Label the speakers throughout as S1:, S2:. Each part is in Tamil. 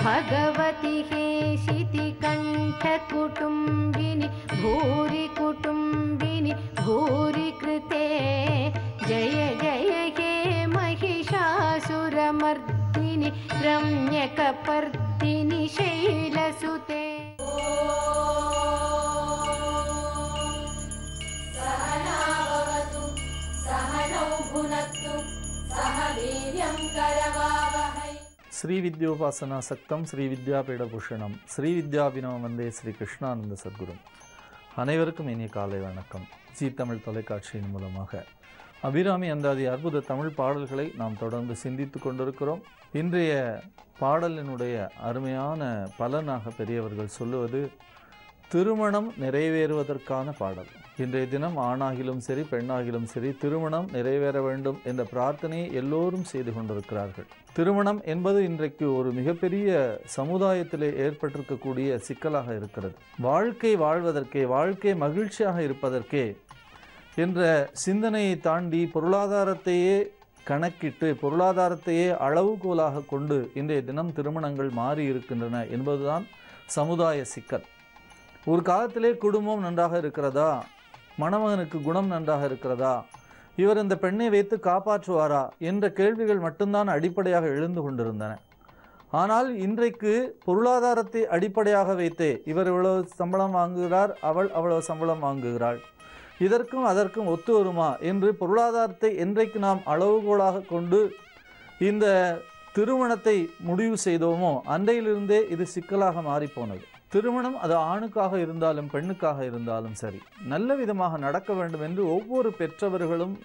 S1: भगवति हेशिति कण्ठकुटुम्बिनि भूरि कुटुम्बिनि भूरि कृते जय जय हे महिषासुरमर्दिनि रम्यकपर्दिनि शैलसुते। सहनावतु सहनौ भुनक्तु सह वीर्यं करवावहै।
S2: श्री विद्योपासना सक्तम श्री विद्यापीठ भूषणम श्री विद्याभिनव वंदे श्री கிருஷ்ணானந்த சத்குரு. அனைவருக்கும் இனிய காலை வணக்கம். ஜீ தமிழ் தொலைக்காட்சியின் மூலமாக அபிராமி அந்தாதி அற்புத தமிழ் பாடல்களை நாம் தொடர்ந்து சிந்தித்து கொண்டிருக்கிறோம். இன்றைய பாடலினுடைய அருமையான பலனாக பெரியவர்கள் சொல்லுவது திருமணம் நிறைவேறுவதற்கான பாடல். இன்றைய தினம் ஆணாகிலும் சரி பெண்ணாகிலும் சரி திருமணம் நிறைவேற வேண்டும் என்ற பிரார்த்தனையை எல்லோரும் செய்து கொண்டிருக்கிறார்கள். திருமணம் என்பது இன்றைக்கு ஒரு மிகப்பெரிய சமுதாயத்திலே ஏற்பட்டிருக்கக்கூடிய சிக்கலாக இருக்கிறது. வாழ்க்கை வாழ்வதற்கே, வாழ்க்கை மகிழ்ச்சியாக இருப்பதற்கே என்ற சிந்தனையை தாண்டி பொருளாதாரத்தையே கணக்கிட்டு பொருளாதாரத்தையே அளவுகோலாக கொண்டு இன்றைய தினம் திருமணங்கள் மாறி இருக்கின்றன என்பதுதான் சமுதாய சிக்கல். ஒரு காலத்திலே குடும்பம் நன்றாக இருக்கிறதா, மணமகனுக்கு குணம் நன்றாக இருக்கிறதா, இவர் இந்த பெண்ணை வைத்து காப்பாற்றுவாரா என்ற கேள்விகள் மட்டும்தான் அடிப்படையாக எழுந்து கொண்டிருந்தன. ஆனால் இன்றைக்கு பொருளாதாரத்தை அடிப்படையாக வைத்தே இவர் இவ்வளவு சம்பளம் வாங்குகிறார், அவள் அவ்வளவு சம்பளம் வாங்குகிறாள், இதற்கும் அதற்கும் ஒத்து வருமா என்று பொருளாதாரத்தை என்றைக்கு நாம் அளவுகோலாக கொண்டு இந்த திருமணத்தை முடிவு செய்தோமோ அன்றையிலிருந்தே இது சிக்கலாக மாறிப்போனது. திருமணம் அது ஆணுக்காக இருந்தாலும் பெண்ணுக்காக இருந்தாலும் சரி நல்ல விதமாக நடக்க வேண்டும் என்று ஒவ்வொரு பெற்றவர்களும்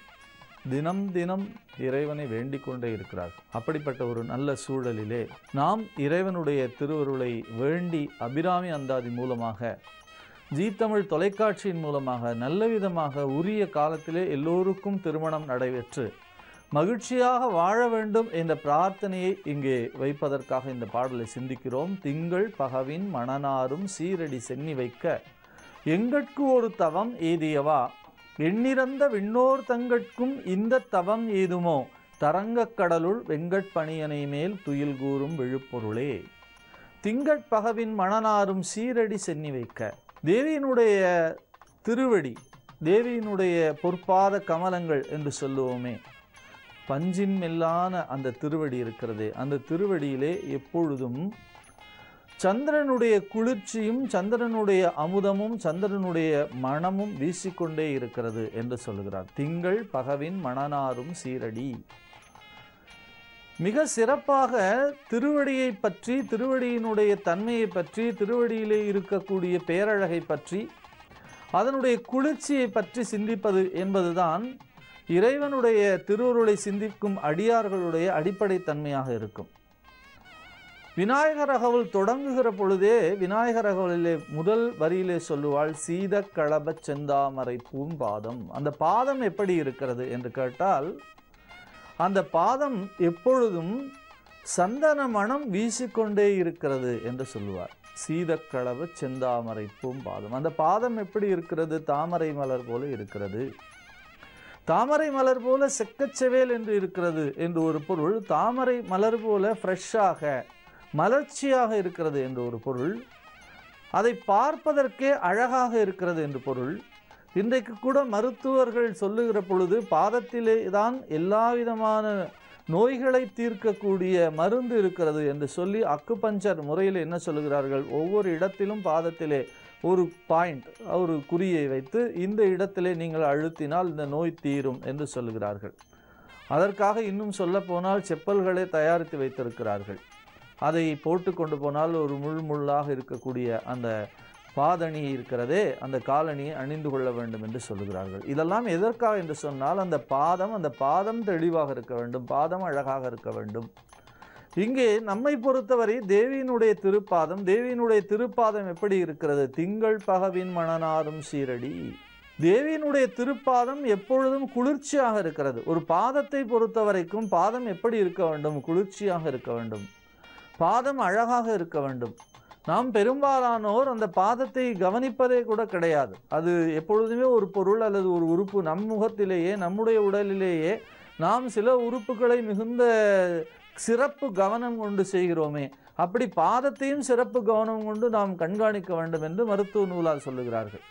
S2: தினம் தினம் இறைவனை வேண்டிக் கொண்டே இருக்கிறார்கள். அப்படிப்பட்ட ஒரு நல்ல சூழலிலே நாம் இறைவனுடைய திருவருளை வேண்டி அபிராமி அந்தாதி மூலமாக ஜீ தமிழ் தொலைக்காட்சியின் மூலமாக நல்ல விதமாக உரிய காலத்திலே எல்லோருக்கும் திருமணம் நடைபெற்று மகிழ்ச்சியாக வாழ வேண்டும் என்ற பிரார்த்தனையை இங்கே வைப்பதற்காக இந்த பாடலை சிந்திக்கிறோம். திங்கள் பகவின் மணனாரும் சீரடி சென்னி வைக்க எங்கட்கு ஒரு தவம் ஏதியவா எண்ணிறந்த விண்ணோர் தங்கட்கும் இந்த தவம் ஏதுமோ தரங்கக் கடலுள் வெங்கட்பணியனை மேல் துயில் கூறும் விழுப்பொருளே. திங்கட்பகவின் மணனாரும் சீரடி சென்னி வைக்க, தேவியினுடைய திருவடி, தேவியினுடைய பொற்பாத கமலங்கள் என்று சொல்லுவோமே, பஞ்சின் மேலான அந்த திருவடி இருக்கிறதே, அந்த திருவடியிலே எப்பொழுதும் சந்திரனுடைய குளிர்ச்சியும் சந்திரனுடைய அமுதமும் சந்திரனுடைய மணமும் வீசிக்கொண்டே இருக்கிறது என்று சொல்லுகிறார். திங்கள் பகவின் மணனாரும் சீரடி. மிக சிறப்பாக திருவடியை பற்றி, திருவடியினுடைய தன்மையை பற்றி, திருவடியிலே இருக்கக்கூடிய பேரழகை பற்றி, அதனுடைய குளிர்ச்சியை பற்றி சிந்திப்பது என்பதுதான் இறைவனுடைய திருவருளை சிந்திக்கும் அடியார்களுடைய அடிப்படை தன்மையாக இருக்கும். விநாயகர் அகவல் தொடங்குகிற பொழுதே விநாயகர் அகவலிலே முதல் வரியிலே சொல்லுவாள் சீத களப செந்தாமரை பூம்பாதம். அந்த பாதம் எப்படி இருக்கிறது என்று கேட்டால் அந்த பாதம் எப்பொழுதும் சந்தன மணம் வீசிக்கொண்டே இருக்கிறது என்று சொல்லுவார். சீதக்களப செந்தாமரை பூம்பாதம். அந்த பாதம் எப்படி இருக்கிறது? தாமரை மலர் போல இருக்கிறது. தாமரை மலர் போல செக்கச்செவேல் என்று இருக்கிறது என்று ஒரு பொருள். தாமரை மலர் போல ஃப்ரெஷ்ஷாக மலர்ச்சியாக இருக்கிறது என்று ஒரு பொருள். அதை பார்ப்பதற்கே அழகாக இருக்கிறது என்று பொருள். இன்றைக்கு கூட மருத்துவர்கள் சொல்லுகிற பொழுது பாதத்திலே தான் எல்லா விதமான நோய்களை தீர்க்கக்கூடிய மருந்து இருக்கிறது என்று சொல்லி அக்குபஞ்சர் முறையில் என்ன சொல்லுகிறார்கள், ஒவ்வொரு இடத்திலும் பாதத்திலே ஒரு பாயிண்ட், ஒரு குறியை வைத்து இந்த இடத்திலே நீங்கள் அழுத்தினால் இந்த நோய் தீரும் என்று சொல்லுகிறார்கள். அதற்காக இன்னும் சொல்ல போனால் செப்பல்களை தயாரித்து வைத்திருக்கிறார்கள். அதை போட்டு கொண்டு போனால் ஒரு முள்ளாக இருக்கக்கூடிய அந்த பாதணி இருக்கிறதே, அந்த காலணியை அணிந்து கொள்ள வேண்டும் என்று சொல்லுகிறார்கள். இதெல்லாம் எதற்காக என்று சொன்னால் அந்த பாதம் தெளிவாக இருக்க வேண்டும், பாதம் அழகாக இருக்க வேண்டும். இங்கே நம்மை பொறுத்தவரை தேவியினுடைய திருப்பாதம், தேவியினுடைய திருப்பாதம் எப்படி இருக்கிறது? திங்கள் பகவின் மணனாரும் சீரடி. தேவியினுடைய திருப்பாதம் எப்பொழுதும் குளிர்ச்சியாக இருக்கிறது. ஒரு பாதத்தை பொறுத்த வரைக்கும் பாதம் எப்படி இருக்க வேண்டும்? குளிர்ச்சியாக இருக்க வேண்டும், பாதம் அழகாக இருக்க வேண்டும். நாம் பெரும்பாலானோர் அந்த பாதத்தை கவனிப்பதே கூட கிடையாது. அது எப்பொழுதுமே ஒரு பொருள் அல்லது ஒரு உறுப்பு நம் முகத்திலேயே, நம்முடைய உடலிலேயே நாம் சில உறுப்புகளை மிகுந்த சிறப்பு கவனம் கொண்டு செய்கிறோமே, அப்படி பாதத்தையும் சிறப்பு கவனம் கொண்டு நாம் கண்காணிக்க வேண்டும் என்று மருத்துவ நூலால் சொல்லுகிறார்கள்.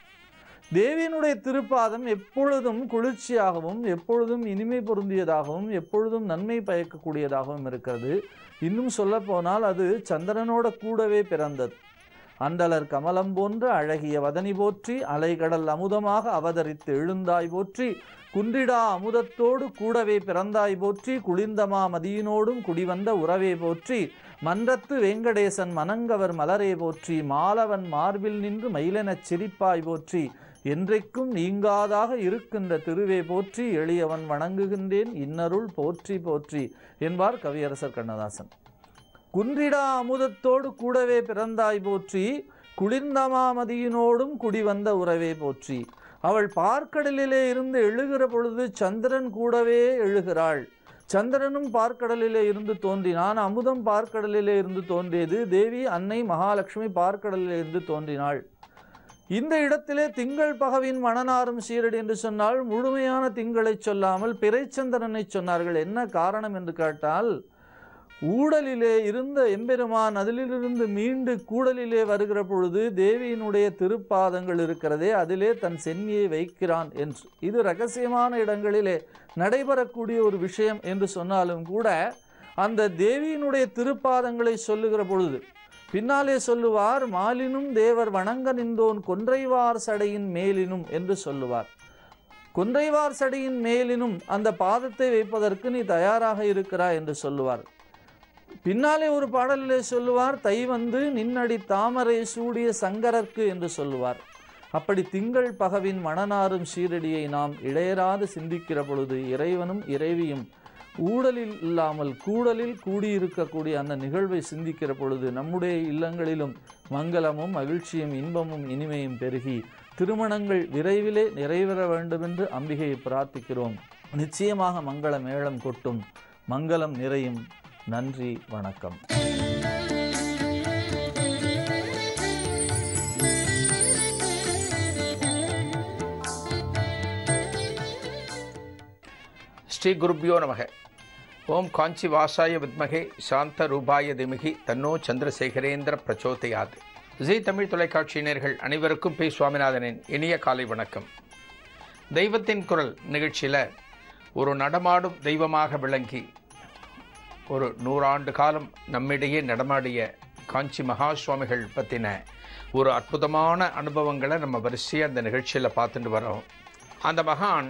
S2: தேவியினுடைய திருப்பாதம் எப்பொழுதும் குளிர்ச்சியாகவும் எப்பொழுதும் இனிமை பொருந்தியதாகவும் எப்பொழுதும் நன்மை பயக்கக்கூடியதாகவும் இருக்கிறது. இன்னும் சொல்ல போனால் அது சந்திரனோட கூடவே பிறந்தது. அண்டலர் கமலம் போன்ற அழகிய வதனி போற்றி, அலைகடல் அமுதமாக அவதரித்து எழுந்தாய் போற்றி, குன்றிடா அமுதத்தோடு கூடவே பிறந்தாய் போற்றி, குளிர்ந்தமா மதியினோடும் குடிவந்த உறவே போற்றி, மன்றத்து வேங்கடேசன் மனங்கவர் மலரே போற்றி, மாலவன் மார்பில் நின்று மயிலெனச் சிரிப்பாய் போற்றி, என்றைக்கும் நீங்காதாக இருக்கின்ற திருவே போற்றி, எளியவன் வணங்குகின்றேன் இன்னருள் போற்றி போற்றி என்பார் கவியரசர் கண்ணதாசன். குன்றிடா அமுதத்தோடு கூடவே பிறந்தாய் போற்றி, குளிர்ந்தமாமதியினோடும் குடிவந்த உறவே போற்றி. அவள் பார்க்கடலிலே இருந்து எழுகிற பொழுது சந்திரன் கூடவே எழுகிறாள். சந்திரனும் பார்க்கடலிலே இருந்து தோன்றினான். அமுதம் பார்க்கடலிலே இருந்து தோன்றியது. தேவி அன்னை மகாலட்சுமி பார்க்கடலிலே இருந்து தோன்றினாள். இந்த இடத்திலே திங்கள் பகவின் மணனாரும் சீரடி என்று சொன்னால் முழுமையான திங்களை சொல்லாமல் பிறைச்சந்திரனை சொன்னார்கள். என்ன காரணம் என்று கேட்டால், ஊடலிலே இருந்த எம்பெருமான் அதிலிருந்து மீண்டு கூடலிலே வருகிற பொழுது தேவியினுடைய திருப்பாதங்கள் இருக்கிறதே, அதிலே தன் சென்னியை வைக்கிறான் என்று. இது இரகசியமான இடங்களிலே நடைபெறக்கூடிய ஒரு விஷயம் என்று சொன்னாலும் கூட, அந்த தேவியினுடைய திருப்பாதங்களை சொல்லுகிற பொழுது பின்னாலே சொல்லுவார், மாலினும் தேவர் வணங்க நின்றோன் கொன்றைவார் சடையின் மேலினும் என்று சொல்லுவார். கொன்றைவார் சடையின் மேலினும் அந்த பாதத்தை வைப்பதற்கு நீ தயாராக இருக்கிறாய் என்று சொல்லுவார். பின்னாலே ஒரு பாடலிலே சொல்லுவார், தை வந்து நின்னடி தாமரை சூடிய சங்கரர்க்கு என்று சொல்லுவார். அப்படி திங்கள் பகவின் மணனாரும் சீரடியை நாம் இடையராது சிந்திக்கிற பொழுது இறைவனும் இறைவியும் ஊடலில் இல்லாமல் கூடலில் கூடியிருக்கக்கூடிய அந்த நிகழ்வை சிந்திக்கிற பொழுது நம்முடைய இல்லங்களிலும் மங்களமும் மகிழ்ச்சியும் இன்பமும் இனிமையும் பெருகி திருமணங்கள் விரைவிலே நிறைவேற வேண்டும் என்று அம்பிகையை பிரார்த்திக்கிறோம். நிச்சயமாக மங்கள மேளம் கொட்டும், மங்களம் நிறையும். நன்றி, வணக்கம்.
S3: ஸ்ரீ குருப்யோ நமக. ஓம் காஞ்சி வாசாய வித்மகே சாந்த ரூபாய திமிகி தன்னோ சந்திரசேகரேந்திர பிரச்சோதயாத். ஜீ தமிழ் தொலைக்காட்சியினர்கள் அனைவருக்கும் பி சுவாமிநாதனின் இனிய காலை வணக்கம். தெய்வத்தின் குரல் நிகழ்ச்சியில் ஒரு நடமாடும் தெய்வமாக விளங்கி ஒரு 100 ஆண்டு காலம் நம்மிடையே நடமாடிய காஞ்சி மகா சுவாமிகள் பற்றின ஒரு அற்புதமான அனுபவங்களை நம்ம வரிசையாக அந்த நிகழ்ச்சியில் பார்த்துட்டு வரோம். அந்த மகான்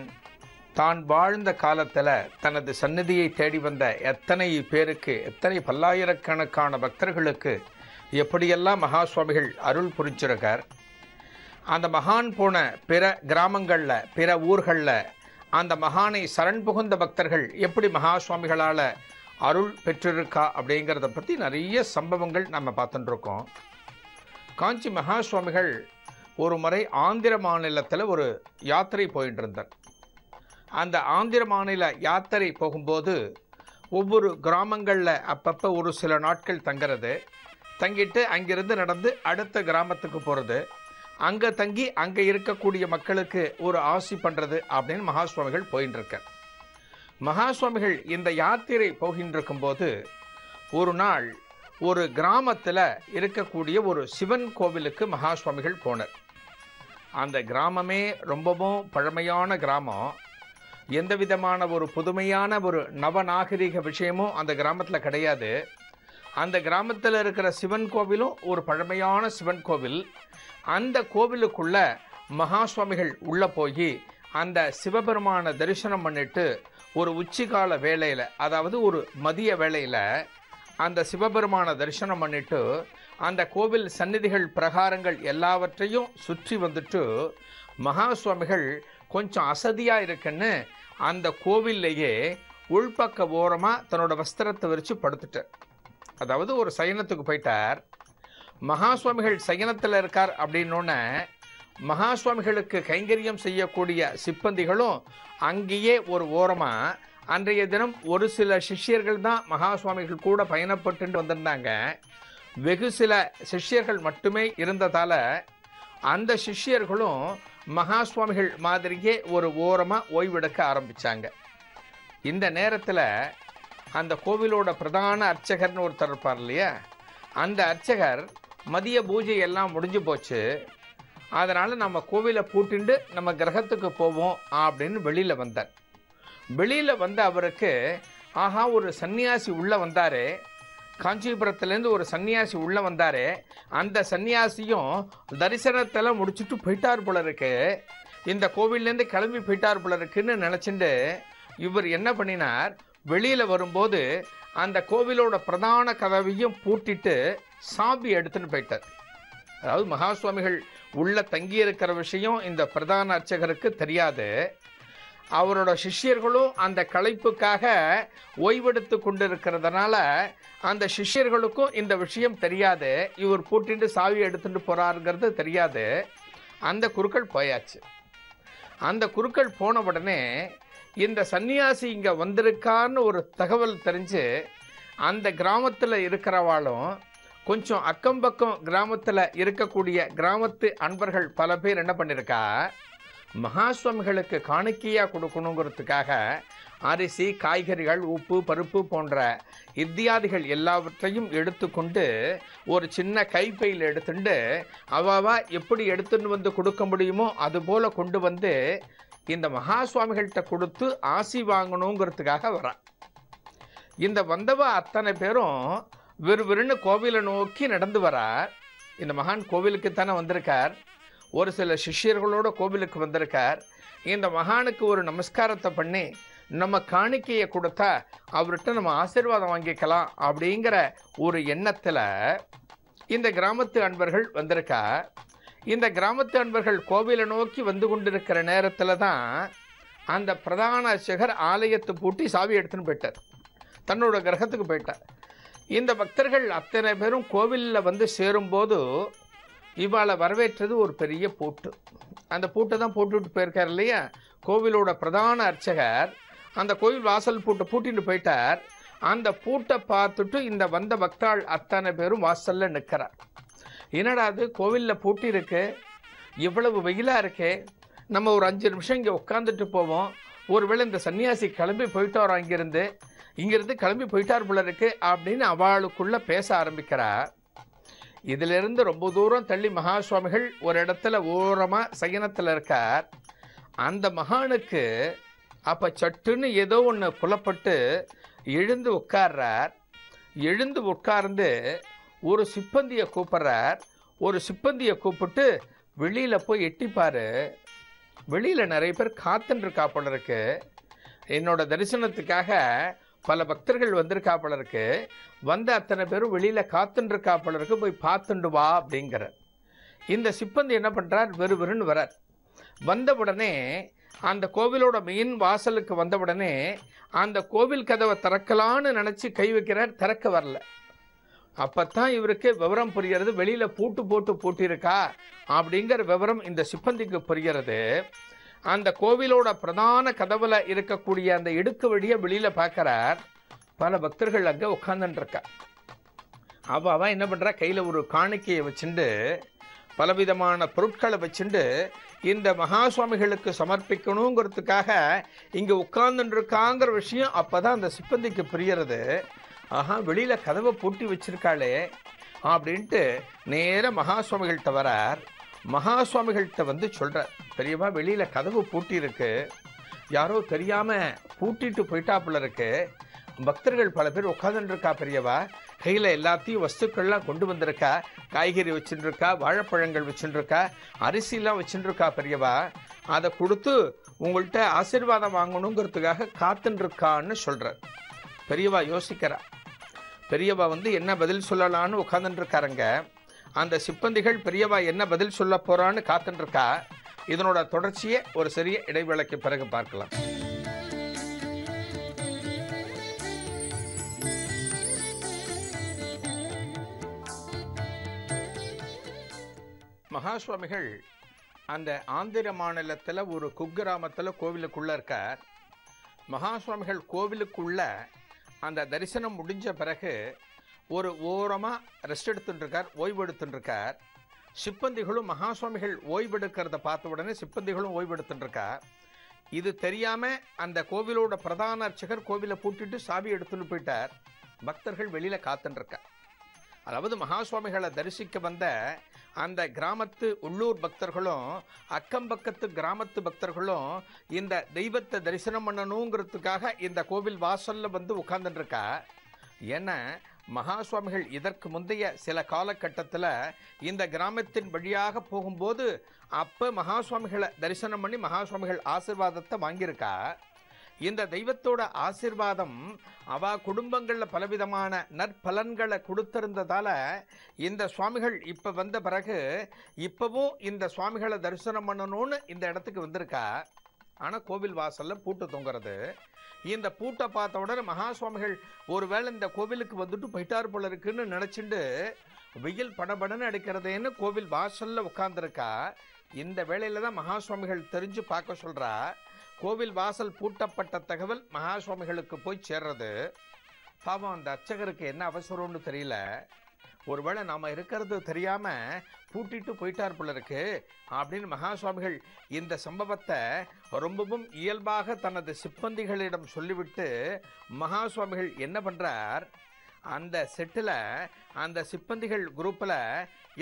S3: தான் வாழ்ந்த காலத்தில் தனது சந்நிதியை தேடி வந்த எத்தனை பேருக்கு, எத்தனை பல்லாயிரக்கணக்கான பக்தர்களுக்கு எப்படியெல்லாம் மகா சுவாமிகள் அருள் புரிஞ்சிருக்கார். அந்த மகான் போன பிற கிராமங்களில், பிற ஊர்களில் அந்த மகானை சரண் புகுந்த பக்தர்கள் எப்படி மகா சுவாமிகளால் அருள் பெற்றிருக்கா அப்படிங்கிறத பற்றி நிறைய சம்பவங்கள் நம்ம பார்த்துட்டுருக்கோம். காஞ்சி மகா சுவாமிகள் ஒரு முறை ஆந்திர மாநிலத்தில் ஒரு யாத்திரை போயிட்டு இருந்தார். அந்த ஆந்திர மாநில யாத்திரை போகும்போது ஒவ்வொரு கிராமங்களில் அப்பப்போ ஒரு சில நாட்கள் தங்கிறது, தங்கிட்டு அங்கிருந்து நடந்து அடுத்த கிராமத்துக்கு போகிறது, அங்கே தங்கி அங்கே இருக்கக்கூடிய மக்களுக்கு ஒரு ஆசி பண்ணுறது அப்படின்னு மகா சுவாமிகள் போயின்னு இருக்கார். மகா சுவாமிகள் இந்த யாத்திரை போகின்றிருக்கும்போது ஒரு நாள் ஒரு கிராமத்தில் இருக்கக்கூடிய ஒரு சிவன் கோவிலுக்கு மகா சுவாமிகள் போனார். அந்த கிராமமே ரொம்பவும் பழமையான கிராமம். எந்த விதமான ஒரு புதுமையான ஒரு நவநாகரிக விஷயமும் அந்த கிராமத்தில் கிடையாது. அந்த கிராமத்தில் இருக்கிற சிவன் கோவிலும் ஒரு பழமையான சிவன் கோவில். அந்த கோவிலுக்குள்ள மகா சுவாமிகள் உள்ளே போய் அந்த சிவபெருமான தரிசனம் பண்ணிட்டு ஒரு உச்சிகால வேளையில், அதாவது ஒரு மதிய வேளையில் அந்த சிவபெருமான தரிசனம் பண்ணிட்டு அந்த கோவில் சந்நிதிகள் பிரகாரங்கள் எல்லாவற்றையும் சுற்றி வந்துட்டு மகா சுவாமிகள் கொஞ்சம் அசதியாக இருக்குன்னு அந்த கோவில்லையே உள்பக்க ஓரமாக தன்னோட வஸ்திரத்தை விரித்து படுத்துட்டார். அதாவது ஒரு சயனத்துக்கு போயிட்டார். மகா சுவாமிகள் சயனத்தில் இருக்கார் அப்படின்னோடனே மகா சுவாமிகளுக்கு கைங்கரியம் செய்யக்கூடிய சிப்பந்திகளும் அங்கேயே ஒரு ஓரமாக, அன்றைய தினம் ஒரு சில சிஷ்யர்கள் தான் மகா சுவாமிகள் கூட பயணப்பட்டு வந்திருந்தாங்க. வெகு சில சிஷ்யர்கள் மட்டுமே இருந்ததால் அந்த சிஷ்யர்களும் மகா சுவாமிகள் மாதிரியே ஒரு ஓரமாக ஓய்வெடுக்க ஆரம்பித்தாங்க. இந்த நேரத்தில் அந்த கோவிலோட பிரதான அர்ச்சகர்னு ஒருத்தர் இருப்பார் இல்லையா, அந்த அர்ச்சகர் மதிய பூஜை எல்லாம் முடிஞ்சு போச்சு, அதனால் நம்ம கோவிலை பூட்டிண்டு நம்ம கிரகத்துக்கு போவோம் அப்படின்னு வெளியில் வந்தார். வெளியில் வந்து அவருக்கு ஆஹா ஒரு சன்னியாசி உள்ளே வந்தார், காஞ்சிபுரத்துலேருந்து ஒரு சன்னியாசி உள்ளே வந்தார், அந்த சன்னியாசியும் தரிசனத்தெல்லாம் முடிச்சுட்டு போயிட்டார் போல இருக்கு, இந்த கோவில்லேருந்து கிளம்பி போயிட்டார் போல இருக்குன்னு நினச்சிட்டு இவர் என்ன பண்ணினார், வெளியில் வரும்போது அந்த கோவிலோட பிரதான கதவையும் பூட்டிட்டு சாவி எடுத்துன்னு போயிட்டார். அதாவது மகா சுவாமிகள் உள்ள தங்கி இருக்கிற விஷயம் இந்த பிரதான அர்ச்சகருக்கு தெரியாது. அவரோட சிஷ்யர்களும் அந்த களைப்புக்காக ஓய்வெடுத்து கொண்டு இருக்கிறதுனால அந்த சிஷ்யர்களுக்கும் இந்த விஷயம் தெரியாது, இவர் பூட்டிட்டு சாவி எடுத்துட்டு போறாருங்கிறது தெரியாது. அந்த குருக்கள் போயாச்சு. அந்த குருக்கள் போன உடனே இந்த சன்னியாசி இங்கே வந்திருக்கான்னு ஒரு தகவல் தெரிஞ்சு அந்த கிராமத்தில் இருக்கிறவாளும் கொஞ்சம் அக்கம் பக்கம் கிராமத்தில் இருக்கக்கூடிய கிராமத்து அன்பர்கள் பல பேர் என்ன பண்ணியிருக்கா, மகா சுவாமிகளுக்கு காணிக்கையாக கொடுக்கணுங்கிறதுக்காக அரிசி, காய்கறிகள், உப்பு, பருப்பு போன்ற இத்தியாதிகள் எல்லாவற்றையும் எடுத்துக்கொண்டு ஒரு சின்ன கைப்பையில் எடுத்துட்டு அவாவா எப்படி எடுத்துன்னு வந்து கொடுக்க முடியுமோ அதுபோல் கொண்டு வந்து இந்த மகா சுவாமிகள்கிட்ட கொடுத்து ஆசி வாங்கணுங்கிறதுக்காக வரா. இந்த வந்தவ அத்தனை பேரும் விறுவிறுன்னு கோவிலை நோக்கி நடந்து வரார். இந்த மகான் கோவிலுக்கு தானே வந்திருக்கார், ஒரு சில சிஷ்யர்களோட கோவிலுக்கு வந்திருக்கார். இந்த மகானுக்கு ஒரு நமஸ்காரத்தை பண்ணி நம்ம காணிக்கையை கொடுத்தா அவர்கிட்ட நம்ம ஆசீர்வாதம் வாங்கிக்கலாம் அப்படிங்கிற ஒரு எண்ணத்தில் இந்த கிராமத்து அன்பர்கள் வந்திருக்கா. இந்த கிராமத்து அன்பர்கள் கோவிலை நோக்கி வந்து கொண்டிருக்கிற நேரத்தில் தான் அந்த பிரதான அர்ச்சகர் ஆலயத்தை பூட்டி சாவி எடுத்துன்னு போயிட்டார், தன்னோட கிரகத்துக்கு போயிட்டார். இந்த பக்தர்கள் அத்தனை பேரும் கோவிலில் வந்து சேரும்போது இவாளை வரவேற்றது ஒரு பெரிய பூட்டு. அந்த பூட்டை தான் போட்டுவிட்டு போயிருக்கார் இல்லையா கோவிலோட பிரதான அர்ச்சகர். அந்த கோவில் வாசல் பூட்டை பூட்டிட்டு போயிட்டார். அந்த பூட்டை பார்த்துட்டு இந்த வந்த பக்தாள் அத்தனை பேரும் வாசலில் நிற்கிறார். என்னடா அது கோவிலில் பூட்டி இருக்கு, இவ்வளவு வெயிலாக இருக்கே, நம்ம ஒரு 5 நிமிஷம் இங்கே உட்காந்துட்டு போவோம், ஒருவேளை இந்த சன்னியாசி கிளம்பி போயிட்டாரோ, இங்கிருந்து கிளம்பி போயிட்டார் போல இருக்கு அப்படின்னு அவளுக்குள்ளே பேச ஆரம்பிக்கிறார். இதிலிருந்து ரொம்ப தூரம் தள்ளி மகா சுவாமிகள் ஒரு இடத்துல ஓரமாக சயனத்தில் இருக்கார். அந்த மகானுக்கு அப்போ சட்டுன்னு ஏதோ ஒன்று புலப்பட்டு எழுந்து உட்கார்றார். எழுந்து உட்கார்ந்து ஒரு சிப்பந்தியை கூப்பிட்றார். ஒரு சிப்பந்தியை கூப்பிட்டு வெளியில் போய் எட்டிப்பார். வெளியில் நிறைய பேர் காத்துருக்கா போல இருக்கு, என்னோட தரிசனத்துக்காக பல பக்தர்கள் வந்திருக்கா போல இருக்கு, வந்த அத்தனை பேரும் வெளியில் காத்துருக்கா போல இருக்கு, போய் பார்த்துண்டு வா அப்படிங்கிற. இந்த சிப்பந்தி என்ன பண்ணுறார், வெறுவெறுன்னு வரார். வந்த உடனே அந்த கோவிலோட மெயின் வாசலுக்கு வந்த உடனே அந்த கோவில் கதவை திறக்கலான்னு நினச்சி கை வைக்கிறார், திறக்க வரல. அப்போத்தான் இவருக்கு விவரம் புரிகிறது, வெளியில் பூட்டு பூட்டியிருக்கா அப்படிங்கிற விவரம் இந்த சிப்பந்திக்கு புரிகிறது. அந்த கோவிலோட பிரதான கதவுல இருக்கக்கூடிய அந்த இடுக்கு வழியை வெளியில் பார்க்குறார். பல பக்தர்கள் அங்கே உட்காந்துருக்கா. அவன் என்ன பண்ணுறா, கையில் ஒரு காணிக்கையை வச்சுண்டு பலவிதமான பொருட்களை வச்சுண்டு இந்த மகா சுவாமிகளுக்கு சமர்ப்பிக்கணுங்கிறதுக்காக இங்கே உட்கார்ந்துருக்காங்கிற விஷயம் அப்போ தான் அந்த சிப்பந்திக்கு புரியறது. ஆஹா, வெளியில் கதவை பூட்டி வச்சிருக்காளே அப்படின்ட்டு நேராக மகா சுவாமிகள்கிட்ட வரார். மகா சுவாமிகள்கிட்ட வந்து சொல்கிறார், பெரியவா வெளியில் கதவு பூட்டியிருக்கு, யாரோ தெரியாமல் பூட்டிட்டு போயிட்டாப்புல இருக்கு, பக்தர்கள் பல பேர் உட்காந்துருக்கா பெரியவா, கையில் எல்லாத்தையும் வஸ்துக்கள்லாம் கொண்டு வந்திருக்கா, காய்கறி வச்சுருக்கா, வாழைப்பழங்கள் வச்சுருக்கா, அரிசிலாம் வச்சுருக்கா பெரியவா, அதை கொடுத்து உங்கள்கிட்ட ஆசீர்வாதம் வாங்கணுங்கிறதுக்காக காத்துருக்கான்னு சொல்கிறார். பெரியவா யோசிக்கிறா. பெரியவா வந்து என்ன பதில் சொல்லலான்னு உட்காந்துருக்காருங்க. அந்த சிப்பந்திகள் பெரியவா என்ன பதில் சொல்ல போகிறான்னு காத்துருக்கா. இதனோட தொடர்ச்சியை ஒரு சிறிய இடைவேளைக்கு பிறகு பார்க்கலாம். மகா சுவாமிகள் அந்த ஆந்திர மாநிலத்தில் ஒரு குக்கிராமத்தில் கோவிலுக்குள்ளே இருக்கார். மகா சுவாமிகள் கோவிலுக்குள்ள அந்த தரிசனம் முடிஞ்ச பிறகு ஒரு ஓரமாக ரெஸ்ட் எடுத்துட்டுருக்கார், ஓய்வு எடுத்துட்டுருக்கார். சிப்பந்திகளும் மகா சுவாமிகள் ஓய்வெடுக்கிறத பார்த்த உடனே சிப்பந்திகளும் ஓய்வெடுத்துட்டுருக்கார். இது தெரியாம அந்த கோவிலோட பிரதான அர்ச்சகர் கோவிலை பூட்டிட்டு சாவி எடுத்துட்டு போயிட்டார். பக்தர்கள் வெளியில காத்துட்டு இருக்க. அதாவது மகா சுவாமிகளை தரிசிக்க வந்த அந்த கிராமத்து உள்ளூர் பக்தர்களும் அக்கம் பக்கத்து கிராமத்து பக்தர்களும் இந்த தெய்வத்தை தரிசனம் பண்ணணுங்கிறதுக்காக இந்த கோவில் வாசல்ல வந்து உட்கார்ந்துட்டு இருக்கா. ஏன்னா மகா சுவாமிகள் இதற்கு முந்தைய சில காலகட்டத்தில் இந்த கிராமத்தின் வழியாக போகும்போது அப்போ மகா சுவாமிகளை தரிசனம் பண்ணி மகா சுவாமிகள் ஆசீர்வாதத்தை வாங்கியிருக்கா. இந்த தெய்வத்தோட ஆசீர்வாதம் அவ குடும்பங்களில் பலவிதமான நற்பலன்களை கொடுத்திருந்ததால இந்த சுவாமிகள் இப்போ வந்த பிறகு இப்போவும் இந்த சுவாமிகளை தரிசனம் பண்ணணும்னு இந்த இடத்துக்கு வந்திருக்கா. ஆனால் கோவில் வாசலில் பூட்டு தொங்குறது. இந்த பூட்டை பார்த்த உடனே மகா சுவாமிகள் ஒருவேளை இந்த கோவிலுக்கு வந்துட்டு போயிட்டார் போல இருக்குன்னு நினச்சிண்டு வெயில் படபடன்னு அடிக்கிறதேன்னு கோவில் வாசலில் உட்கார்ந்துருக்கா. இந்த வேளையில் தான் மகா சுவாமிகள் தெரிஞ்சு பார்க்க சொல்கிறா. கோவில் வாசல் பூட்டப்பட்ட தகவல் மகா சுவாமிகளுக்கு போய் சேர்றது. பாவம் அந்த அர்ச்சகருக்கு என்ன அவசரம்னு தெரியல. ஒருவேளை நாம் இருக்கிறது தெரியாமல் பூட்டிட்டு போயிட்டார் போல இருக்கு அப்படின்னு மகா சுவாமிகள் இந்த சம்பவத்தை ரொம்பவும் இயல்பாக தனது சிப்பந்திகளிடம் சொல்லிவிட்டு மகா சுவாமிகள் என்ன பண்ணுறார், அந்த செட்டில் அந்த சிப்பந்திகள் குரூப்பில்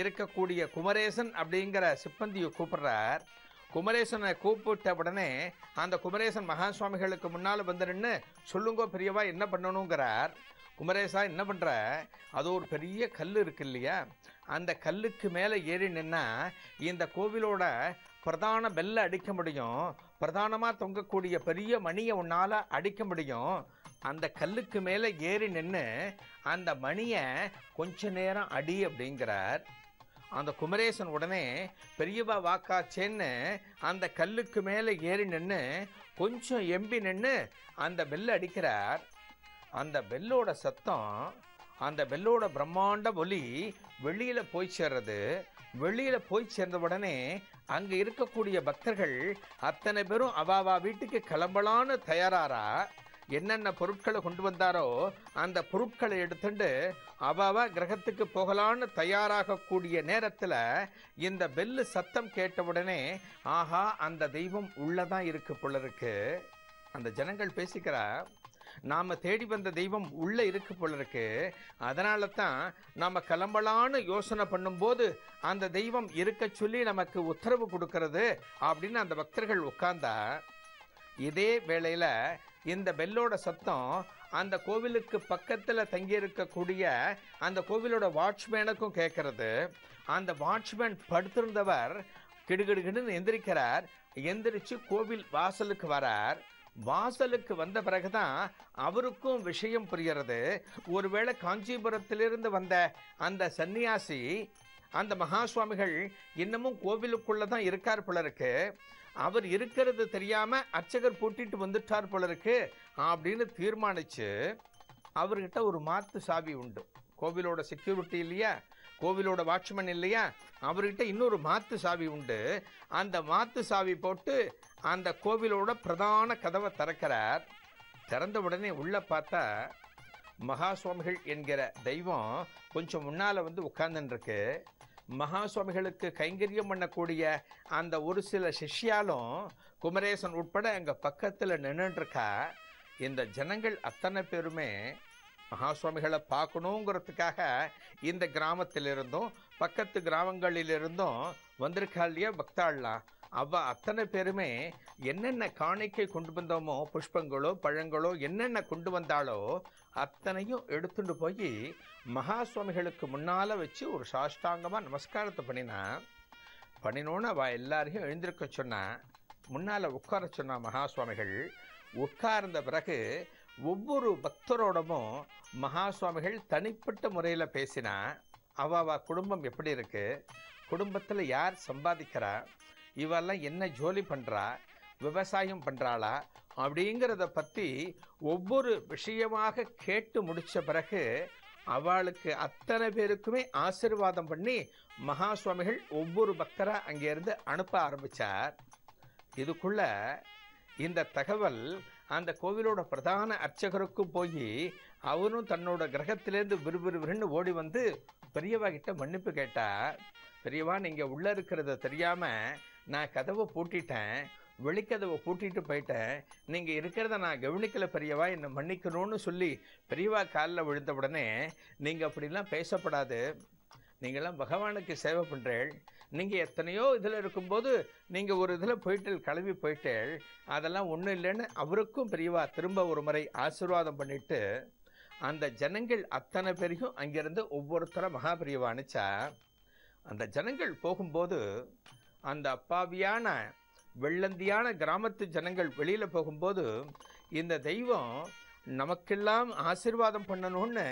S3: இருக்கக்கூடிய குமரேசன் அப்படிங்கிற சிப்பந்தியை கூப்பிடுறார். குமரேசனை கூப்பிட்ட உடனே அந்த குமரேசன் மகா சுவாமிகளுக்கு முன்னால் வந்து நின்று சொல்லுங்கோ பெரியவா என்ன பண்ணணுங்கிறார். குமரேசா என்ன பண்ணுற, அது ஒரு பெரிய கல் இருக்கு இல்லையா, அந்த கல்லுக்கு மேலே ஏறி நின்னா இந்த கோவிலோட பிரதான பெல்லை அடிக்க முடியும், பிரதானமாக தொங்கக்கூடிய பெரிய மணியை உன்னால் அடிக்க முடியும். அந்த கல்லுக்கு மேலே ஏறி நின்று அந்த மணியை கொஞ்ச நேரம் அடி அப்படிங்கிறார். அந்த குமரேசன் உடனே பெரியவா வாக்காச்சேன்னு அந்த கல்லுக்கு மேலே ஏறி நின்று கொஞ்சம் எம்பி நின்று அந்த பெல்லை அடிக்கிறார். அந்த பெல்லோட சத்தம், அந்த பெல்லோட பிரம்மாண்ட ஒலி வெளியில் போய் சேர்றது. வெளியில் போய் சேர்ந்த உடனே அங்கே இருக்கக்கூடிய பக்தர்கள் அத்தனை பேரும் அவாவா வீட்டுக்கு கிளம்பலான்னு தயாராரா. என்னென்ன பொருட்களை கொண்டு வந்தாரோ அந்த பொருட்களை எடுத்துட்டு அவாவா கிரகத்துக்கு போகலான்னு தயாராகக்கூடிய நேரத்தில் இந்த பெல்லு சத்தம் கேட்ட உடனே ஆஹா அந்த தெய்வம் உள்ளதான் இருக்கு போல இருக்கு. அந்த ஜனங்கள் பேசிக்கிறா, நாம் தேடி வந்த தெய்வம் உள்ளே இருக்கு போல இருக்கு, அதனால தான் நாம் கிளம்பலான்னு யோசனை பண்ணும்போது அந்த தெய்வம் இருக்க சொல்லி நமக்கு உத்தரவு கொடுக்கறது அப்படின்னு அந்த பக்தர்கள் உட்கார்ந்தா. இதே வேளையில் இந்த பெல்லோட சத்தம் அந்த கோவிலுக்கு பக்கத்தில் தங்கியிருக்கக்கூடிய அந்த கோவிலோட வாட்ச்மேனுக்கும் கேட்கறது. அந்த வாட்ச்மேன் படுத்திருந்தவர் கிடுகிடுகிடுன்னு எந்திரிக்கிறார். எந்திரிச்சு கோவில் வாசலுக்கு வரார். வாசலுக்கு வந்த பிறகுதான் அவருக்கும் விஷயம் புரிகிறது. ஒருவேளை காஞ்சிபுரத்திலிருந்து வந்த அந்த சன்னியாசி அந்த மகா சுவாமிகள் இன்னமும் கோவிலுக்குள்ளே தான் இருக்கார் போல இருக்கு, அவர் இருக்கிறது தெரியாம அர்ச்சகர் பூட்டிட்டு வந்துட்டார் போல இருக்கு அப்படின்னு தீர்மானிச்சு அவர்கிட்ட ஒரு மாத்து சாவி உண்டு. கோவிலோட செக்யூரிட்டி இல்லையா, கோவிலோட வாட்ச்மேன் இல்லையா, அவர்கிட்ட இன்னொரு மாத்து சாவி உண்டு. அந்த மாத்து சாவி போட்டு அந்த கோவிலோட பிரதான கதவை திறக்கிறார். திறந்த உடனே உள்ள பார்த்தா மகா சுவாமிகள் என்கிற தெய்வம் கொஞ்சம் முன்னால் வந்து உட்கார்ந்துருக்கு. மகா சுவாமிகளுக்கு கைங்கரியம் பண்ணக்கூடிய அந்த ஒரு சில சிஷ்யாலும் குமரேசன் உட்பட எங்கள் பக்கத்தில் நின்றுருக்கா. இந்த ஜனங்கள் அத்தனை பேருமே மகா சுவாமிகளை பார்க்கணுங்கிறதுக்காக இந்த கிராமத்திலிருந்தும் பக்கத்து கிராமங்களிலிருந்தும் வந்திருக்கா இல்லையா பக்தாள்லாம். அத்தனை பேருமே என்னென்ன காணிக்கை கொண்டு வந்தோமோ, புஷ்பங்களோ பழங்களோ என்னென்ன கொண்டு வந்தாலோ அத்தனையும் எடுத்துட்டு போய் மகா சுவாமிகளுக்கு முன்னால் வச்சு ஒரு சாஷ்டாங்கமாக நமஸ்காரத்தை பண்ணினோன்னு அவள் எல்லாரையும் எழுந்திருக்க சொன்னா. முன்னால் உட்கார சொன்னா மகா சுவாமிகள். உட்கார்ந்த பிறகு ஒவ்வொரு பக்தரோடமும் மகா சுவாமிகள் தனிப்பட்ட முறையில் பேசினா. அவ குடும்பம் எப்படி இருக்கு, குடும்பத்தில் யார் சம்பாதிக்கிறா, இவெல்லாம் என்ன ஜோலி பண்ணுறா, விவசாயம் பண்ணுறாளா அப்படிங்கிறத பற்றி ஒவ்வொரு விஷயமாக கேட்டு முடித்த பிறகு அவளுக்கு அத்தனை பேருக்குமே ஆசீர்வாதம் பண்ணி மகா சுவாமிகள் ஒவ்வொரு பக்தராக அங்கேருந்து அனுப்ப ஆரம்பித்தார். இதுக்குள்ள இந்த தகவல் அந்த கோவிலோட பிரதான அர்ச்சகருக்கும் போய் அவரும் தன்னோட கிரகத்திலேருந்து விறுவிறுன்னு ஓடி வந்து பெரியவா கிட்ட மன்னிப்பு கேட்டா. பெரியவா, நீங்கள் உள்ளே இருக்கிறத தெரியாமல் நான் கதவை பூட்டிட்டேன், வெளிக்கதவை பூட்டிட்டு போயிட்டேன், நீங்கள் இருக்கிறத நான் கவனிக்கல பெரியவா, என்னை மன்னிக்கணும்னு சொல்லி பெரியவா காலில் விழுந்த உடனே நீங்கள் அப்படிலாம் பேசப்படாது, நீங்களாம் பகவானுக்கு சேவை பண்ணுறேள், நீங்கள் எத்தனையோ இதில் இருக்கும்போது நீங்கள் ஒரு இதில் போயிட்டு கிளம்பி போயிட்டேள், அதெல்லாம் ஒன்றும் இல்லைன்னு அவருக்கும் பெரியவா திரும்ப ஒரு முறை ஆசீர்வாதம் பண்ணிவிட்டு அந்த ஜனங்கள் அத்தனை பேரையும் அங்கேருந்து ஒவ்வொருத்தரை மகாபிரியவா அனுப்பிச்சா. அந்த ஜனங்கள் போகும்போது அந்த அப்பாவியான வெள்ளந்தியான கிராமத்து ஜனங்கள் வெளியில் போகும்போது இந்த தெய்வம் நமக்கெல்லாம் ஆசீர்வாதம் பண்ணணும்னு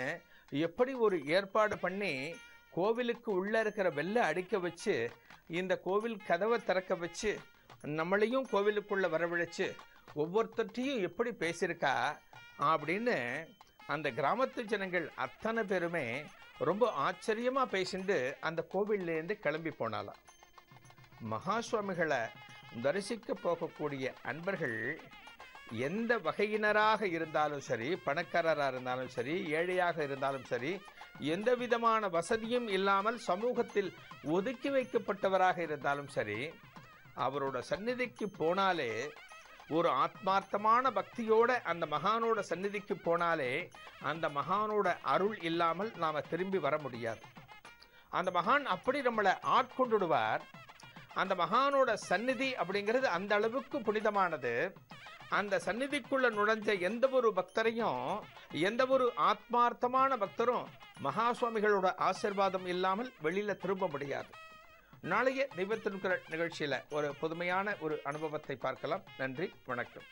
S3: எப்படி ஒரு ஏற்பாடு பண்ணி கோவிலுக்கு உள்ளே இருக்கிற வெள்ளை அடிக்க வச்சு இந்த கோவில் கதவை திறக்க வச்சு நம்மளையும் கோவிலுக்குள்ளே வரவழைச்சு ஒவ்வொருத்தையும் எப்படி பேசியிருக்கா அப்படின்னு அந்த கிராமத்து ஜனங்கள் அத்தனை பேருமே ரொம்ப ஆச்சரியமாக பேசிட்டு அந்த கோவில்லேருந்து கிளம்பி போனாலாம். மகா சுவாமிகளை தரிசிக்க போகக்கூடிய அன்பர்கள் எந்த வகையினராக இருந்தாலும் சரி, பணக்காரராக இருந்தாலும் சரி, ஏழையாக இருந்தாலும் சரி, எந்த விதமான வசதியும் இல்லாமல் சமூகத்தில் ஒதுக்கி வைக்கப்பட்டவராக இருந்தாலும் சரி, அவரோட சந்நிதிக்கு போனாலே, ஒரு ஆத்மார்த்தமான பக்தியோட அந்த மகானோட சந்நிதிக்கு போனாலே அந்த மகானோட அருள் இல்லாமல் நாம் திரும்பி வர முடியாது. அந்த மகான் அப்படி நம்மளை ஆட்கொண்டுடுவார். அந்த மகானோட சந்நிதி அப்படிங்கிறது அந்த அளவுக்கு புனிதமானது. அந்த சந்நிதிக்குள்ள நுழைஞ்ச எந்த ஒரு பக்தரையும், எந்த ஒரு ஆத்மார்த்தமான பக்தரும் மகா சுவாமிகளோட ஆசீர்வாதம் இல்லாமல் வெளியில திரும்ப முடியாது. நாளைய தெய்வத்தின் குரல் நிகழ்ச்சியில் ஒரு புதுமையான ஒரு அனுபவத்தை பார்க்கலாம். நன்றி, வணக்கம்.